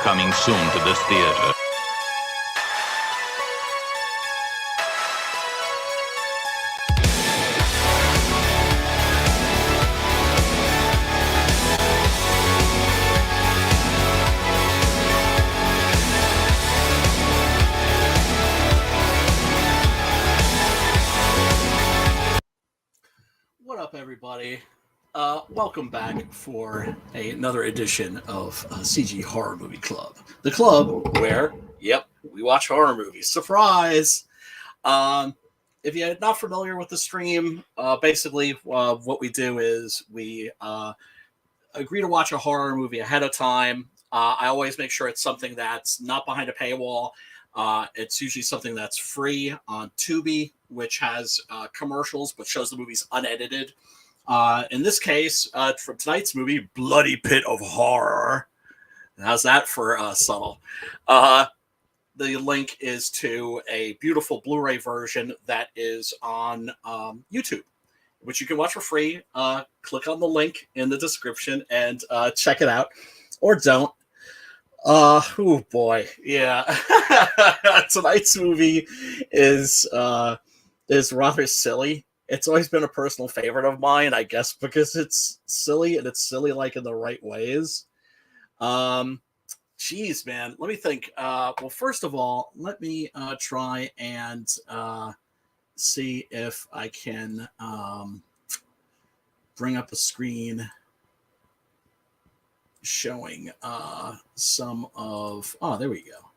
Coming soon to this theater. What up, everybody? Welcome back for another edition of CG Horror Movie Club. The club where, we watch horror movies. Surprise! If you're not familiar with the stream, basically what we do is we agree to watch a horror movie ahead of time. I always make sure it's something that's not behind a paywall. It's usually something that's free on Tubi, which has commercials but shows the movies unedited. In this case, for tonight's movie, Bloody Pit of Horror. How's that for subtle? The link is to a beautiful Blu-ray version that is on YouTube, which you can watch for free. Click on the link in the description and check it out, or don't. Oh boy, yeah. Tonight's movie is rather silly. It's always been a personal favorite of mine, I guess, because it's silly, and it's silly like in the right ways. Geez, man, let me think. Well, first of all, let me try and see if I can bring up a screen showing some of. Oh, there we go.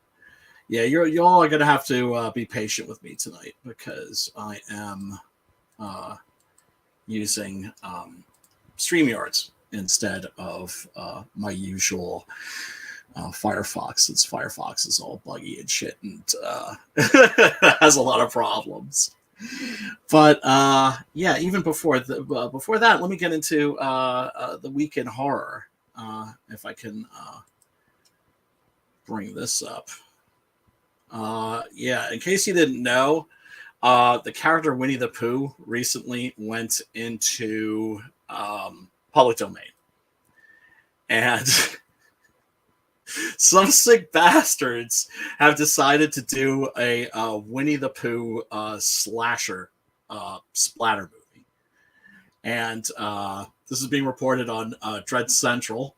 Yeah, you all are gonna have to be patient with me tonight because I am using StreamYards instead of my usual Firefox, since Firefox is all buggy and shit and has a lot of problems. But yeah, even before that, let me get into the week in horror. If I can bring this up. Yeah, in case you didn't know, the character Winnie the Pooh recently went into public domain. And some sick bastards have decided to do a Winnie the Pooh slasher splatter movie. And this is being reported on Dread Central.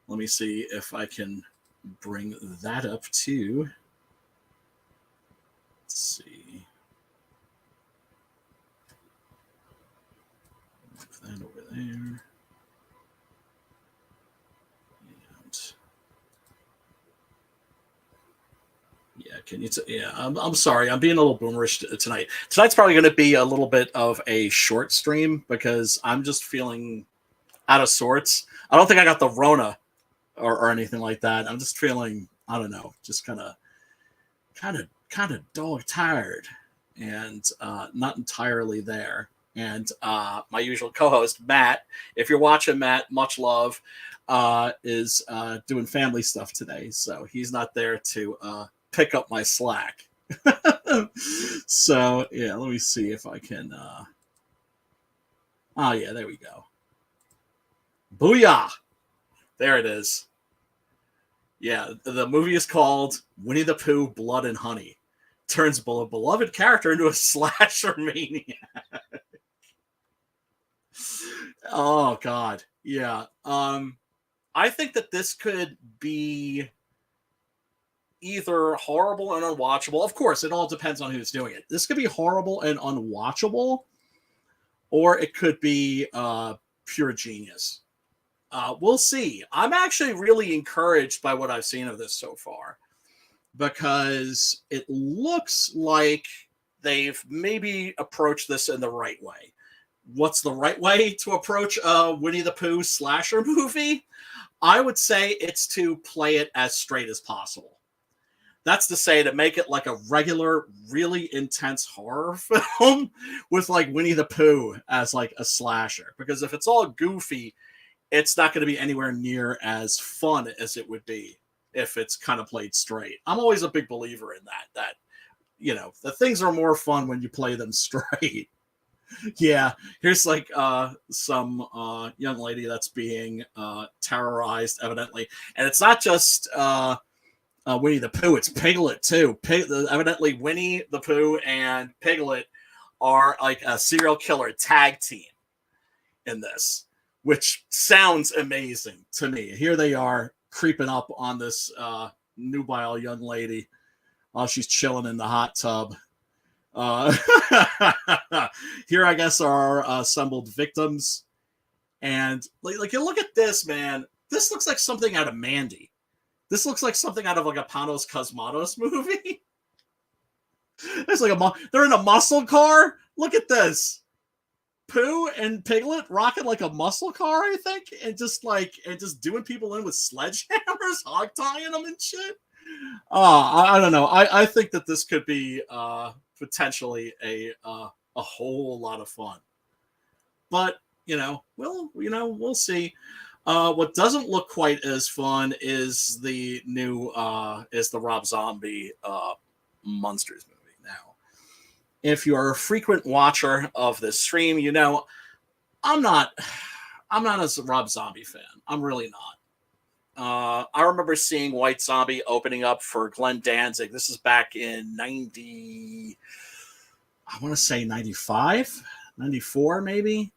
Let me see if I can bring that up too. Let's see. Move that over there. Yeah, can you? Yeah, I'm sorry. I'm being a little boomerish tonight. Tonight's probably going to be a little bit of a short stream because I'm just feeling out of sorts. I don't think I got the Rona or anything like that. I'm just feeling, I don't know, just kind of dog tired and not entirely there. And my usual co-host Matt, if you're watching, Matt, much love, is doing family stuff today, so he's not there to pick up my slack. So yeah, let me see if I can. Oh yeah, there we go. Booyah! There it is. Yeah, the movie is called Winnie the Pooh: Blood and Honey. Turns a beloved character into a slasher maniac. Oh God, yeah. I think that this could be either horrible and unwatchable. Of course, it all depends on who's doing it. This could be horrible and unwatchable, or it could be pure genius. We'll see. I'm actually really encouraged by what I've seen of this so far because it looks like they've maybe approached this in the right way. What's the right way to approach a Winnie the Pooh slasher movie? I would say it's to play it as straight as possible. That's to say, to make it like a regular, really intense horror film with like Winnie the Pooh as like a slasher. Because if it's all goofy, it's not going to be anywhere near as fun as it would be if it's kind of played straight. I'm always a big believer in that, you know, the things are more fun when you play them straight. Yeah, here's like some young lady that's being terrorized, evidently, and it's not just Winnie the Pooh; it's Piglet too. Evidently, Winnie the Pooh and Piglet are like a serial killer tag team in this, which sounds amazing to me. Here they are creeping up on this nubile young lady while she's chilling in the hot tub. Uh, Here, I guess, are assembled victims. And like, you look at this, man. This looks like something out of Mandy. This looks like something out of like a Panos Cosmatos movie. It's like they're in a muscle car. Look at this. Pooh and Piglet rocking like a muscle car, I think, and just doing people in with sledgehammers, hog tying them and shit. I don't know. I think that this could be potentially a whole lot of fun, but we'll see. What doesn't look quite as fun is the Rob Zombie Monsters movie. Now, if you are a frequent watcher of this stream, I'm not as a Rob Zombie fan. I'm really not. I remember seeing White Zombie opening up for Glenn Danzig. This is back in 90, I want to say 95, 94 maybe.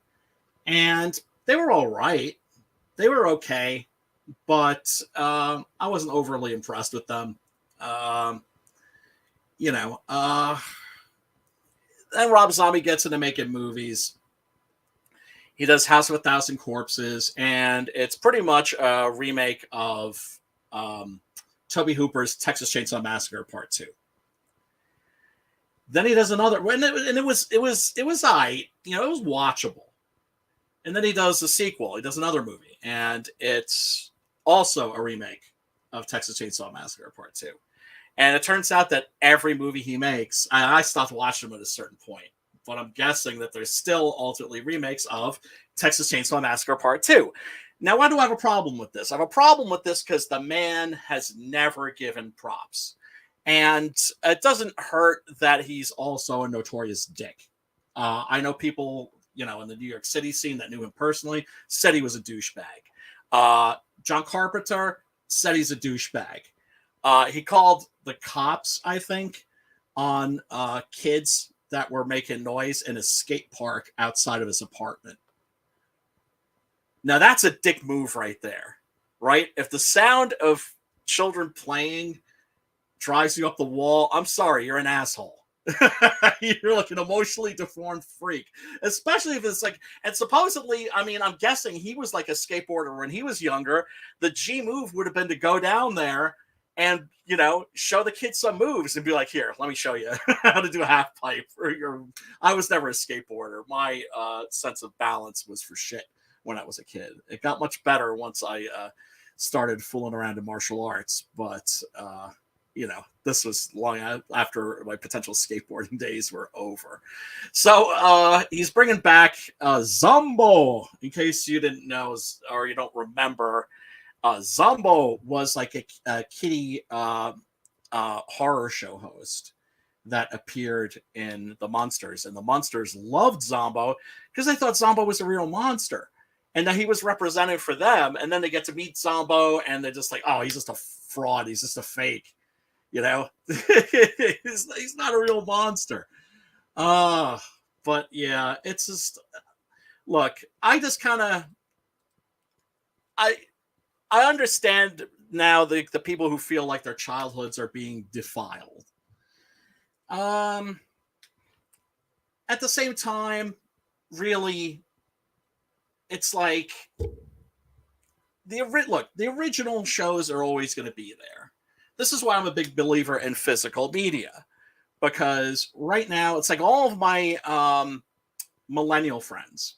And they were all right. They were okay, but I wasn't overly impressed with them. Then Rob Zombie gets into making movies. He does House of a Thousand Corpses, and it's pretty much a remake of Tobe Hooper's Texas Chainsaw Massacre Part 2. Then he does another, and it was it was it was watchable. And then he does the sequel. He does another movie, and it's also a remake of Texas Chainsaw Massacre Part 2. And it turns out that every movie he makes, I stopped watching them at a certain point, but I'm guessing that there's still ultimately remakes of Texas Chainsaw Massacre Part 2. Now, why do I have a problem with this? I have a problem with this because the man has never given props. And it doesn't hurt that he's also a notorious dick. I know people, in the New York City scene that knew him personally, said he was a douchebag. John Carpenter said he's a douchebag. He called the cops, I think, on kids that were making noise in a skate park outside of his apartment. Now, that's a dick move right there, right? If the sound of children playing drives you up the wall, I'm sorry, you're an asshole. You're like an emotionally deformed freak, especially if it's like, and supposedly, I mean, I'm guessing he was like a skateboarder when he was younger. The G move would have been to go down there and, show the kids some moves and be like, here, let me show you how to do a half pipe. I was never a skateboarder. My sense of balance was for shit when I was a kid. It got much better once I started fooling around in martial arts, but this was long after my potential skateboarding days were over. So he's bringing back Zombo. In case you didn't know or you don't remember, Zombo was like a kiddie horror show host that appeared in The Monsters. And the Monsters loved Zombo because they thought Zombo was a real monster. And that he was represented for them. And then they get to meet Zombo and they're just like, oh, he's just a fraud. He's just a fake. He's not a real monster. But yeah, it's just, look, I just kind of, I understand now the people who feel like their childhoods are being defiled. At the same time, really, it's like the original shows are always going to be there. This is why I'm a big believer in physical media, because right now it's like all of my millennial friends,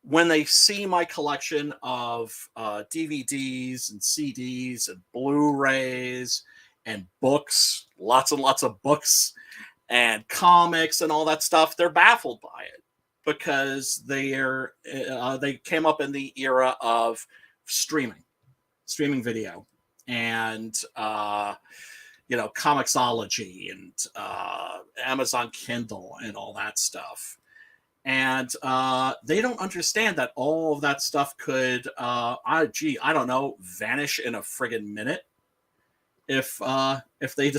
when they see my collection of DVDs and CDs and Blu-rays and books, lots and lots of books and comics and all that stuff, they're baffled by it because they came up in the era of streaming video and Comixology and Amazon Kindle and all that stuff. And they don't understand that all of that stuff could, I don't know, vanish in a friggin' minute if they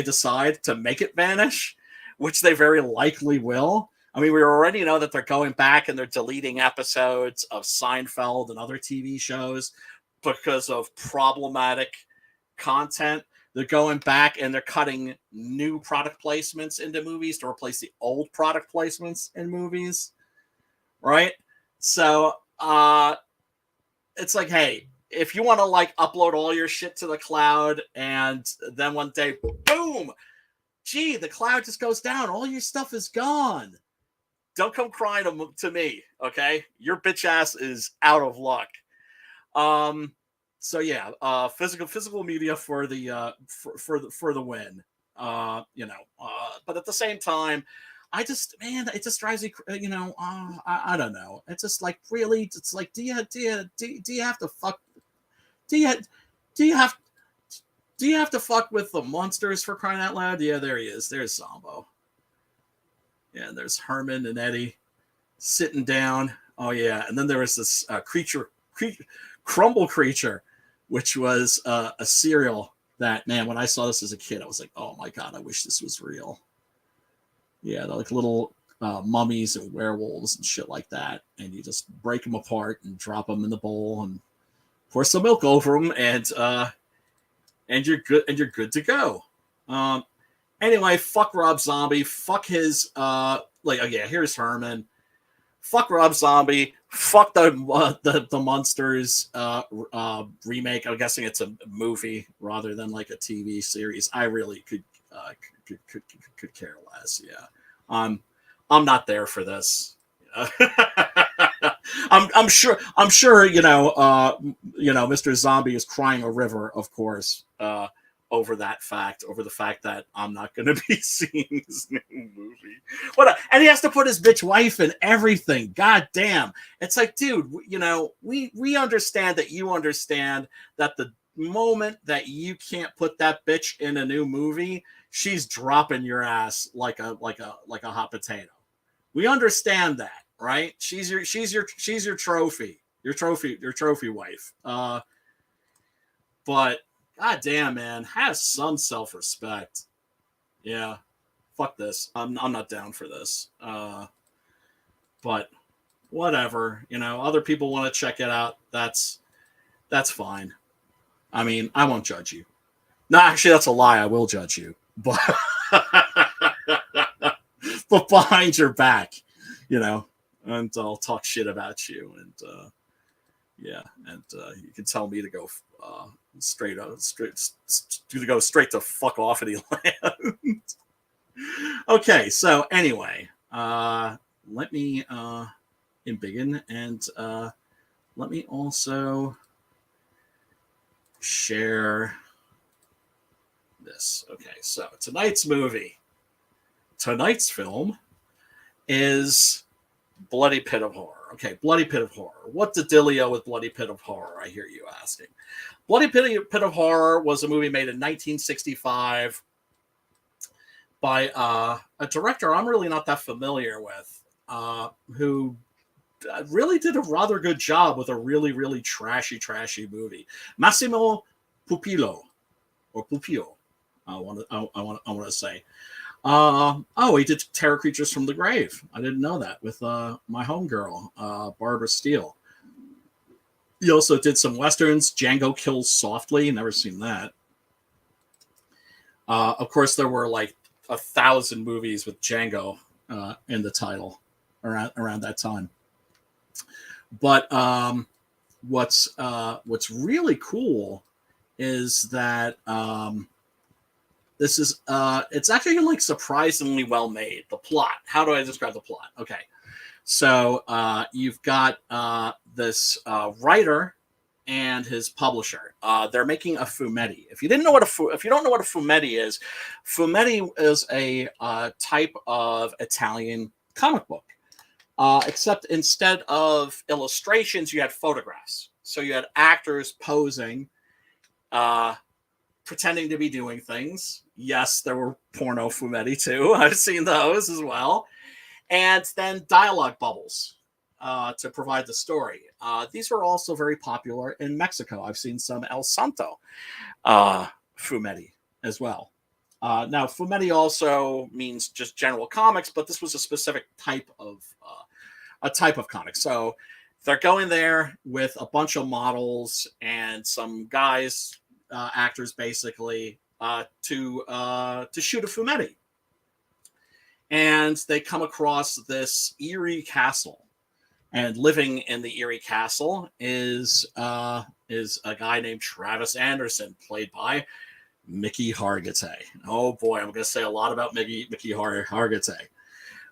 decide to make it vanish, which they very likely will. I mean, we already know that they're going back and they're deleting episodes of Seinfeld and other TV shows because of problematic content. They're going back and they're cutting new product placements into movies to replace the old product placements in movies, right? So it's like, hey, if you want to like upload all your shit to the cloud and then one day, boom, gee, the cloud just goes down, all your stuff is gone. Don't come crying to me, okay? Your bitch ass is out of luck. So yeah, physical media for the for the win. But at the same time, it just drives me, I don't know. It's just like, really, it's like, do you have to fuck? Do you have to fuck with the monsters, for crying out loud? Yeah, there he is. There's Zombo. Yeah, there's Herman and Eddie sitting down. Oh yeah, and then there was this Crumble Creature, which was a cereal that, man, when I saw this as a kid, I was like, oh my god, I wish this was real. Yeah, they're like little mummies and werewolves and shit like that, and you just break them apart and drop them in the bowl and pour some milk over them, and you're good, and you're good to go. Anyway, fuck Rob Zombie. Fuck his here's Herman. Fuck Rob Zombie. Fuck the Monsters remake. I'm guessing it's a movie rather than like a TV series. I really could care less. Yeah, I'm not there for this. I'm sure Mr. Zombie is crying a river, of course, over the fact that I'm not going to be seeing this new movie. And he has to put his bitch wife in everything. God damn. It's like, dude, we understand that you understand that the moment that you can't put that bitch in a new movie, she's dropping your ass like a hot potato. We understand that, right? She's your trophy. Your trophy wife. But god damn, man, have some self-respect. Yeah, fuck this. I'm not down for this. But whatever, other people want to check it out. That's fine. I mean, I won't judge you. No, actually, that's a lie. I will judge you, but but behind your back, and I'll talk shit about you, and you can tell me to go straight to fuck off any land. Okay, so anyway, let me begin, and let me also share this. Okay, so tonight's film is Bloody Pit of Horror. Okay, Bloody Pit of Horror. What the dealio with Bloody Pit of Horror, I hear you asking. Bloody Pit of Horror was a movie made in 1965 by a director I'm really not that familiar with, who really did a rather good job with a really, really trashy movie. Massimo Pupillo, or Pupillo, I want to say. He did Terror Creatures from the Grave. I didn't know that, with my homegirl, Barbara Steele. He also did some westerns. Django Kills Softly. Never seen that. Of course, there were like 1,000 movies with Django in the title around that time. But what's really cool is that this is it's actually like surprisingly well made. The plot. How do I describe the plot? Okay, so you've got this writer and his publisher. They're making a fumetti. If you don't know what a fumetti is a type of Italian comic book. Except instead of illustrations, you had photographs. So you had actors posing, pretending to be doing things. Yes, there were porno fumetti too. I've seen those as well. and then dialogue bubbles to provide the story. These are also very popular in Mexico. I've seen some El Santo fumetti as well. Now, fumetti also means just general comics, but this was a specific type of comic. So they're going there with a bunch of models and some guys, actors, basically, to shoot a fumetti. And they come across this eerie castle, and living in the eerie castle is a guy named Travis Anderson, played by Mickey Hargitay. Oh boy, I'm going to say a lot about Mickey Hargitay.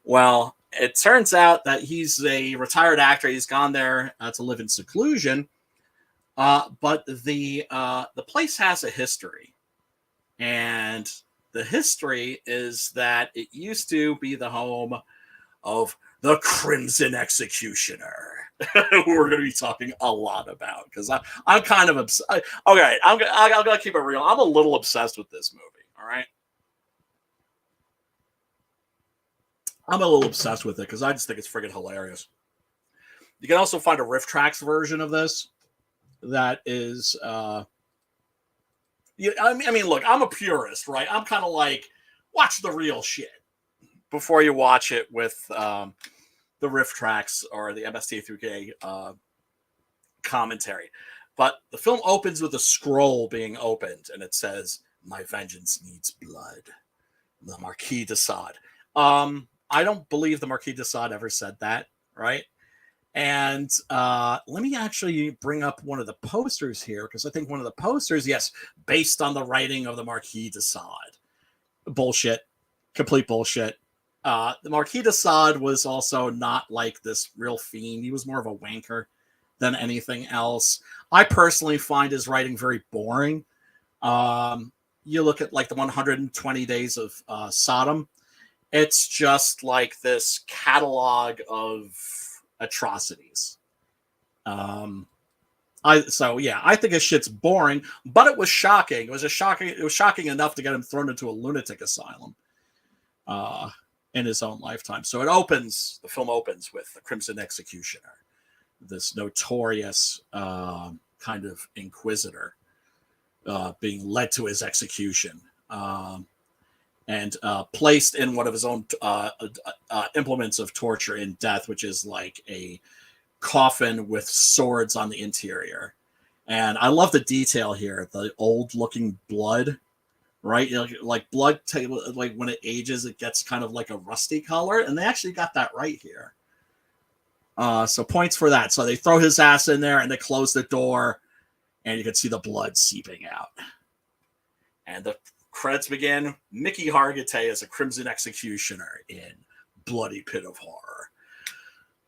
Well, it turns out that he's a retired actor. He's gone there to live in seclusion, but the place has a history, and the history is that it used to be the home of the Crimson Executioner, who we're going to be talking a lot about, because I'm kind of obsessed. Okay, I'm going to keep it real. I'm a little obsessed with this movie, all right? I'm a little obsessed with it because I just think it's friggin' hilarious. You can also find a Riff Tracks version of this that is... I mean, look, I'm a purist, right? I'm kind of like, watch the real shit before you watch it with the Riff Tracks or the MST3K commentary. But the film opens with a scroll being opened, and it says, "My vengeance needs blood. The Marquis de Sade." I don't believe the Marquis de Sade ever said that, right? And let me actually bring up one of the posters here, because I think one of the posters, yes, based on the writing of the Marquis de Sade. Bullshit. Complete bullshit. The Marquis de Sade was also not like this real fiend. He was more of a wanker than anything else. I personally find his writing very boring. You look at like the 120 Days of Sodom. It's just like this catalog of atrocities. I think his shit's boring, but it was shocking. It was shocking enough to get him thrown into a lunatic asylum in his own lifetime. So the film opens with the Crimson Executioner, this notorious kind of inquisitor being led to his execution and placed in one of his own implements of torture and death, which is like a coffin with swords on the interior. And I love the detail here, the old looking blood, right? You know, like blood, like when it ages, it gets kind of like a rusty color, and they actually got that right here. So points for that. So they throw his ass in there and they close the door, and you can see the blood seeping out. And the credits begin. Mickey Hargitay as a Crimson Executioner in Bloody Pit of Horror.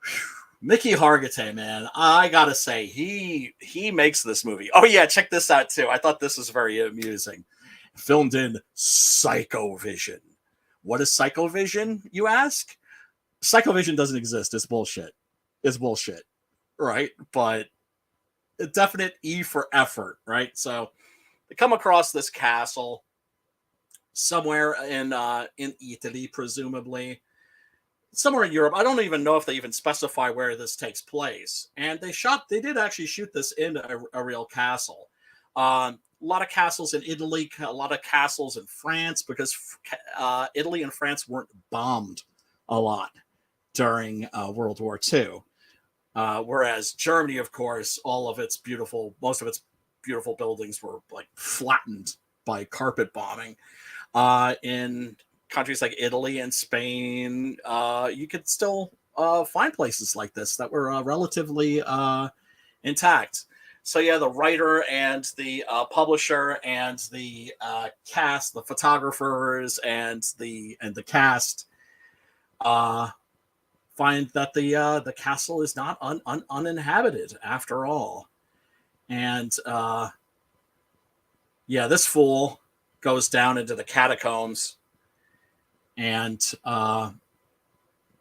Whew. Mickey Hargitay, man, I gotta say, he makes this movie. Oh yeah, check this out too. I thought this was very amusing. Filmed in Psychovision. What is Psychovision, you ask? Psychovision doesn't exist. It's bullshit. It's bullshit, right? But a definite E for effort, right? So they come across this castle somewhere in Italy, presumably. Somewhere in Europe. I don't even know if they even specify where this takes place. And they did actually shoot this in a real castle. A lot of castles in Italy, a lot of castles in France, because Italy and France weren't bombed a lot during World War II. Whereas Germany, of course, most of its beautiful buildings were like flattened by carpet bombing. In countries like Italy and Spain, you could still find places like this that were relatively intact. So yeah, the writer and the publisher and the cast, the photographers and the cast find that the castle is not uninhabited after all. And this fool goes down into the catacombs and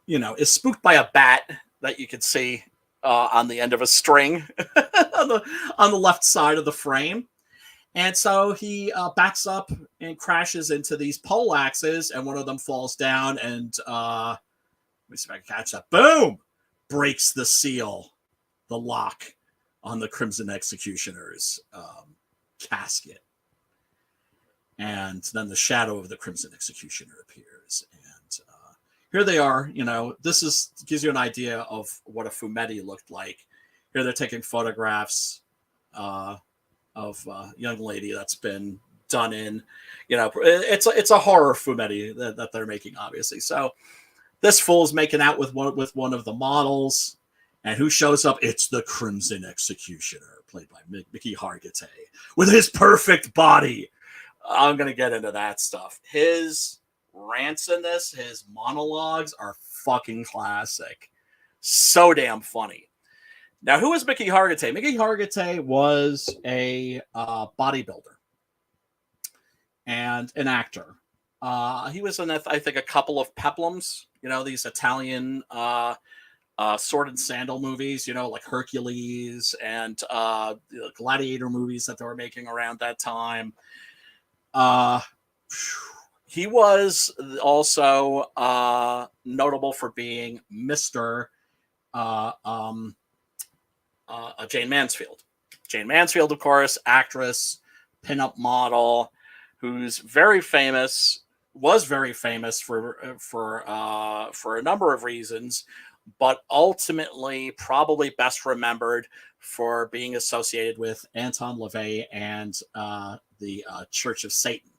is spooked by a bat that you can see on the end of a string on the left side of the frame. And so he backs up and crashes into these pole axes, and one of them falls down and me see if I can catch that. Boom! Breaks the seal, the lock on the Crimson Executioner's casket. And then the shadow of the Crimson Executioner appears. And here they are. This gives you an idea of what a Fumetti looked like. Here they're taking photographs of a young lady that's been done in, it's a horror Fumetti that they're making, obviously. So this fool's making out with one of the models, and who shows up? It's the Crimson Executioner, played by Mickey Hargitay, with his perfect body. I'm going to get into that stuff. His rants in this, his monologues are fucking classic. So damn funny. Now, who is Mickey Hargitay? Mickey Hargitay was a bodybuilder and an actor. He was in, I think, a couple of peplums, these Italian sword and sandal movies, like Hercules and gladiator movies that they were making around that time. He was also notable for being Mr. Jane Mansfield. Jane Mansfield, of course, actress, pinup model, who's very famous, was very famous for a number of reasons, but ultimately probably best remembered for being associated with Anton LaVey and the Church of Satan.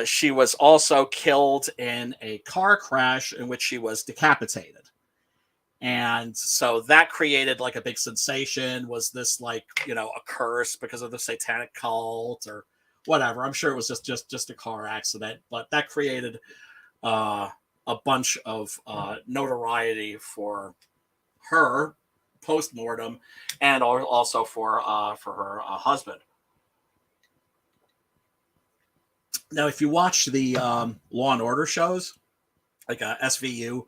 She was also killed in a car crash in which she was decapitated. And so that created like a big sensation. Was this like, a curse because of the satanic cult or whatever? I'm sure it was just a car accident, but that created a bunch of notoriety for her post-mortem and also for her husband. Now, if you watch the Law and Order shows, like SVU,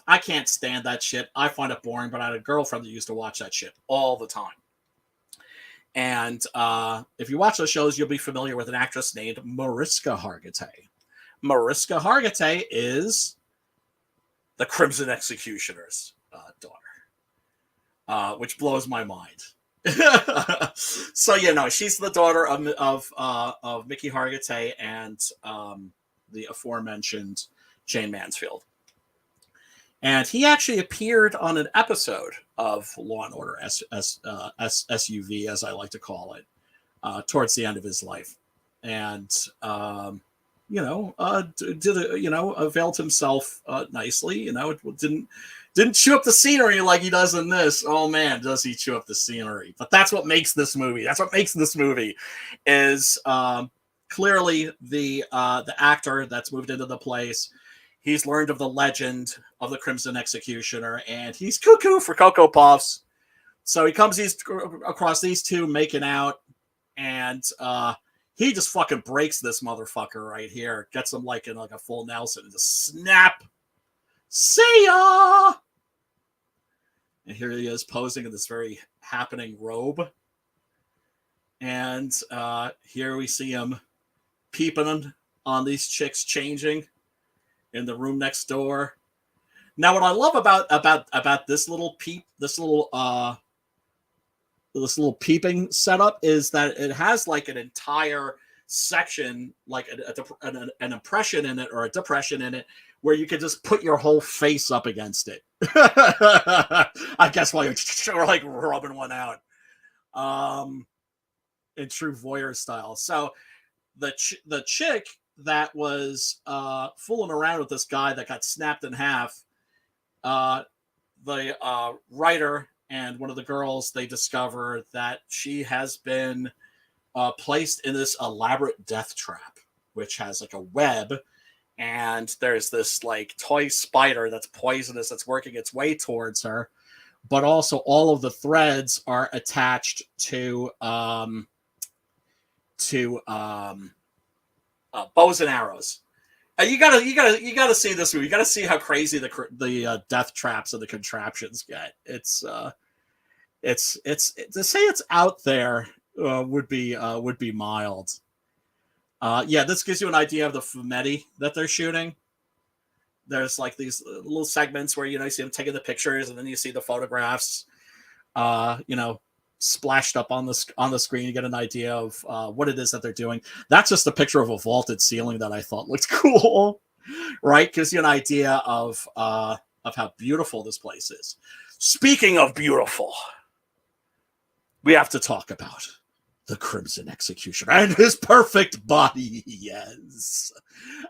I can't stand that shit. I find it boring, but I had a girlfriend that used to watch that shit all the time. And if you watch those shows, you'll be familiar with an actress named Mariska Hargitay. Mariska Hargitay is the Crimson Executioner's daughter, which blows my mind. So she's the daughter of Mickey Hargitay and the aforementioned Jane Mansfield. And he actually appeared on an episode of Law and Order SUV, as I like to call it, towards the end of his life, and availed himself nicely. It didn't chew up the scenery like he does in this. Oh man, does he chew up the scenery? But that's what makes this movie. That's what makes this movie is clearly the actor that's moved into the place. He's learned of the legend of the Crimson Executioner, and he's cuckoo for Cocoa Puffs. So he comes across these two making out, and he just fucking breaks this motherfucker right here. Gets him like in like a full Nelson and just snap. See ya! And here he is posing in this very happening robe. And here we see him peeping on these chicks changing in the room next door. Now, what I love about this little peeping setup is that it has like an entire section, like an impression in it or a depression in it, where you could just put your whole face up against it. I guess while you're like rubbing one out, in true voyeur style. So the chick that was fooling around with this guy that got snapped in half, the writer and one of the girls, they discover that she has been placed in this elaborate death trap, which has like a web, and there's this like toy spider that's poisonous that's working its way towards her, but also all of the threads are attached to bows and arrows. You gotta see this movie. You gotta see how crazy the death traps and the contraptions get. It's to say it's out there would be mild. This gives you an idea of the fumetti that they're shooting. there's like these little segments where you see him taking the pictures, and then you see the photographs, splashed up on the screen. You get an idea of what it is that they're doing. That's just a picture of a vaulted ceiling that I thought looked cool, right? Gives you an idea of how beautiful this place is. Speaking of beautiful, we have to talk about the Crimson Executioner and his perfect body. Yes.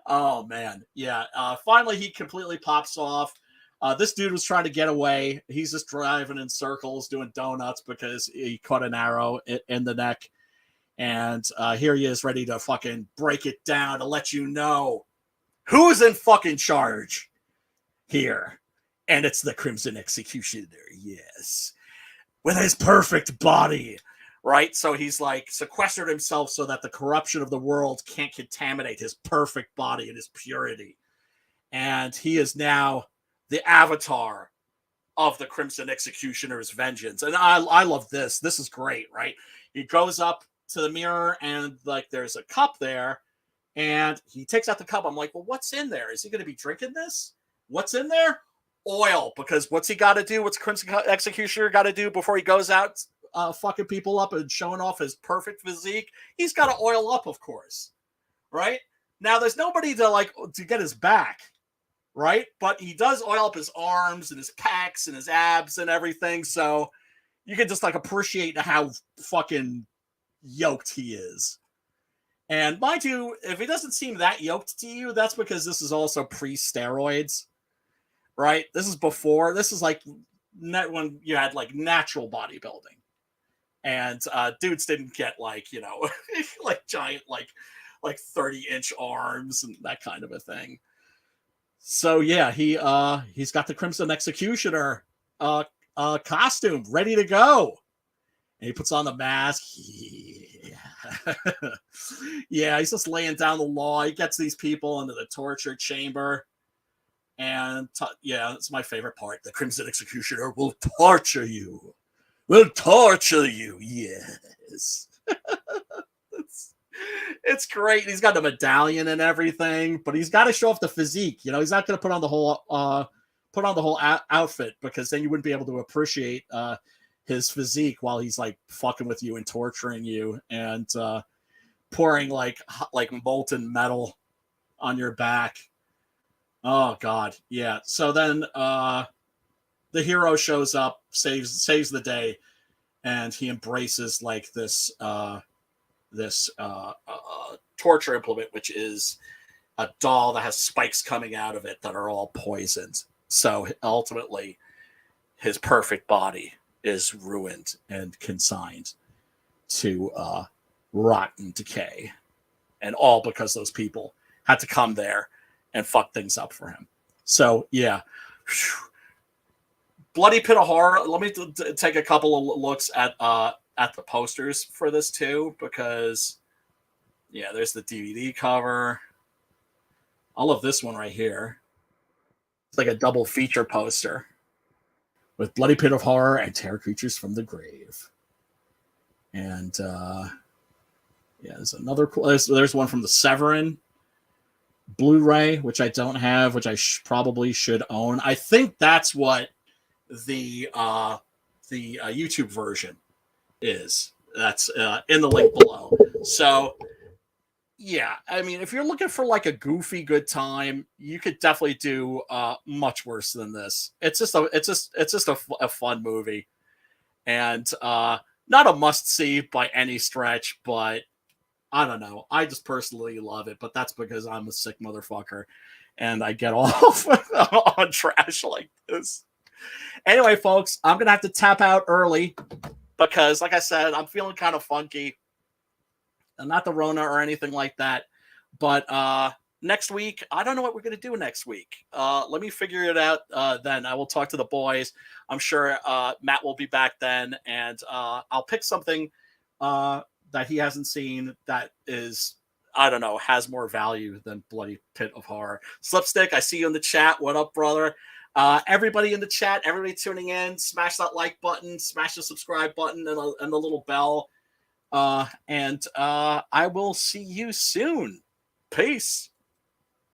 Oh man. Yeah. Finally, he completely pops off. This dude was trying to get away. He's just driving in circles, doing donuts because he caught an arrow in the neck. And here he is, ready to fucking break it down to let you know who's in fucking charge here. And it's the Crimson Executioner. Yes. With his perfect body. Right? So he's like sequestered himself so that the corruption of the world can't contaminate his perfect body and his purity. And he is now the avatar of the Crimson Executioner's vengeance. And I love this. This is great, right? He goes up to the mirror and like there's a cup there and he takes out the cup. I'm like, well, what's in there? Is he going to be drinking this? What's in there? Oil. Because what's he got to do? What's Crimson Executioner got to do before he goes out fucking people up and showing off his perfect physique? He's got to oil up, of course. Right? Now, there's nobody to get his back. Right? But he does oil up his arms and his pecs and his abs and everything. So you can just like appreciate how fucking yoked he is. And mind you, if he doesn't seem that yoked to you, that's because this is also pre-steroids. Right? This is like when you had like natural bodybuilding. And dudes didn't get like, like giant, like 30-inch arms and that kind of a thing. So yeah, he's got the Crimson Executioner costume ready to go. And he puts on the mask. Yeah. Yeah, he's just laying down the law. He gets these people into the torture chamber. And yeah, it's my favorite part. The Crimson Executioner will torture you. Will torture you. Yes. It's great. He's got the medallion and everything, but he's got to show off the physique. He's not going to put on the whole outfit because then you wouldn't be able to appreciate his physique while he's like fucking with you and torturing you and pouring like molten metal on your back. Oh God, yeah. So then the hero shows up, saves the day, and he embraces like this torture implement, which is a doll that has spikes coming out of it that are all poisoned. So ultimately, his perfect body is ruined and consigned to rot and decay. And all because those people had to come there and fuck things up for him. So, yeah. Bloody Pit of Horror. Let me take a couple of looks at the posters for this too, because yeah, there's the DVD cover. I love this one right here. It's like a double feature poster with Bloody Pit of Horror and Terror Creatures from the Grave. And yeah, there's another cool. There's one from the Severin Blu-ray, which I don't have, which I probably should own. I think that's what the YouTube version is. That's in the link below. So yeah, I mean, if you're looking for like a goofy good time, you could definitely do much worse than this. It's just a fun movie, and not a must see by any stretch, but I don't know. I just personally love it, but that's because I'm a sick motherfucker and I get off on trash like this. Anyway, folks, I'm going to have to tap out early because, like I said, I'm feeling kind of funky. And not the Rona or anything like that. But next week, I don't know what we're going to do next week. Let me figure it out then. I will talk to the boys. I'm sure Matt will be back then. And I'll pick something that he hasn't seen that is, I don't know, has more value than Bloody Pit of Horror. Slipstick, I see you in the chat. What up, brother? Everybody in the chat, everybody tuning in, smash that like button, smash the subscribe button and the little bell. And I will see you soon. Peace.